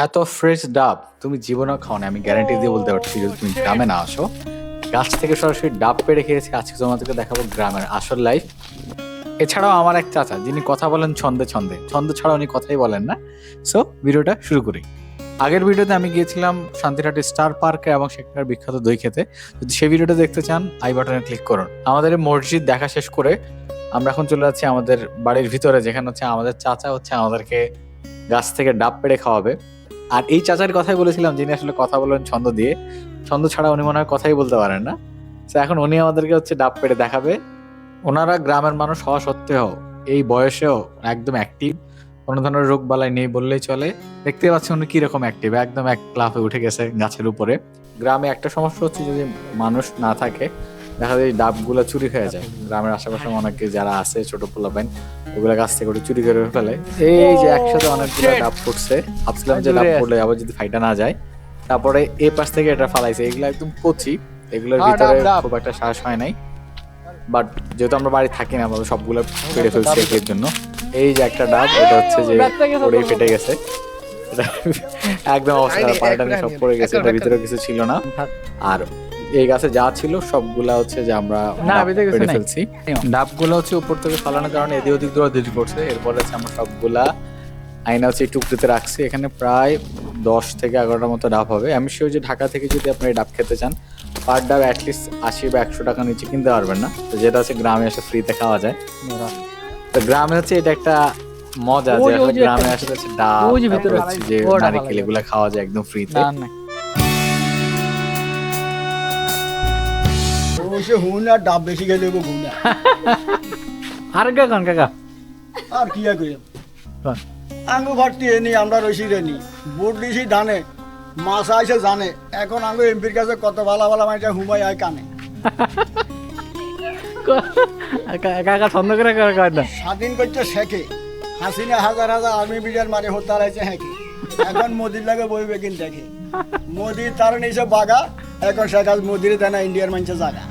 এত ফ্রেশ ডাব তুমি জীবনেও খাও না, আমি গ্যারান্টি দিয়ে বলতে পারছি। যদি তুমি গ্রামে না আসো, গাছ থেকে সরাসরি ডাব পেড়ে খেয়েছি, আজকে তোমাদেরকে দেখাবো গ্রামের আসল লাইফ। এছাড়াও আমার এক চাচা, যিনি কথা বলেন ছন্দে ছন্দে, ছন্দ ছাড়া উনি কথাই বলেন না। সো ভিডিওটা শুরু করি। আগের ভিডিওতে আমি গিয়েছিলাম শান্তিরহাট স্টার পার্কে এবং সেখানকার বিখ্যাত দই খেতে। যদি সেই ভিডিওটা দেখতে চান, আই বাটনে ক্লিক করুন। আমাদের এই মসজিদ দেখা শেষ করে আমরা এখন চলে যাচ্ছি আমাদের বাড়ির ভিতরে, যেখানে হচ্ছে আমাদের চাচা আমাদেরকে গাছ থেকে ডাব পেড়ে খাওয়াবে। আর এই চাচার কথাই বলেছিলাম, যিনি আসলে কথা বলেন ছন্দ দিয়ে। ছন্দ ছাড়া উনি মনে হয় কথাই বলতে পারেন না। তো এখন উনি আমাদেরকে হচ্ছে ডাব পেড়ে দেখাবে। ওনারা গ্রামের মানুষ হওয়া সত্ত্বেও এই বয়সেও একদম অ্যাক্টিভ, কোনো ধরনের রোগ বালাই নেই বললেই চলে। দেখতে পাচ্ছেন উনি কিরকম অ্যাক্টিভ, একদম এক লাফে উঠে গেছে গাছের উপরে। গ্রামে একটা সমস্যা হচ্ছে, যদি মানুষ না থাকে দেখা যায় ডাবগুলো চুরি হয়ে যায়। গ্রামের আশেপাশে অনেকে যারা আছে ছোট পোলাপাইন, ওগুলা গাছ থেকে ওটা চুরি করে ফেলে। এই যে একসাথে অনেকগুলো ডাব ফুটছে, ভাবছিলাম যে ডাব পড়লে আবার যদি ফাইটা না যায়। তারপরে এই পাশ থেকে এটা ফালাইছে, এগুলো একদম কচি, এগুলোর ভিতরে খুব একটা শ্বাস হয় নাই। বাট যেহেতু আমরা বাড়ি থাকি না, আমরা সবগুলো পেড়ে ফেলছি এর জন্য। এই যে একটা ডাব, এটা হচ্ছে যে পড়েই ফেটে গেছে। এটা একদম অবস্থা, পানিটা নিয়ে সব পড়ে গেছে, এটার ভিতরে কিছু ছিল না। আর এই গাছে যা ছিল সবগুলা হচ্ছে যে আমরা পেড়ে ফেলছি। ডাবগুলো হচ্ছে উপর থেকে ফালানোর কারণে এদিক ওদিক দৌড়াদৌড়ি করছে। এরপরে হচ্ছে আমরা সবগুলা আয়না হচ্ছে এই টুকরিতে রাখছি। এখানে প্রায় 10 থেকে 11টার মতো ডাব হবে। আমি শিওর যে ঢাকা থেকে যদি আপনি এই ডাব খেতে চান, পার ডাব অ্যাটলিস্ট 80 বা 100 টাকা নিচে কিনতে পারবেন না। তো যেটা হচ্ছে গ্রামে এসে ফ্রিতে খাওয়া যায়। তো গ্রামে হচ্ছে এটা একটা মজা, যে আসলে গ্রামে আসলে হচ্ছে ডাব, তারপরে হচ্ছে যে নারকেল, এগুলো খাওয়া যায় একদম ফ্রিতে। ডাব বেশি খেলে হুনা আর কাকা কাকা আর কি আঙ্গু ভর্তি এনি আমরা রসি রেনি বুট দিছি ধানে মাছ আইসে জানে। এখন আঙ্গু এমপির কাছে কত ভালো ভালো মানুষ হুমাই আয় কানে। কাকা ছন্দ করে না স্বাধীন করতে শেখে, হাসিনা হাজার হাজার আর্মি বিজার মারে হত্যা হয়েছে হ্যাঁকে। এখন মোদির লাগে বইবে কিন দেখে, মোদির তার নিচে বাগা। এখন শেখ মোদির দেয় না, ইন্ডিয়ার মানুষের জায়গা।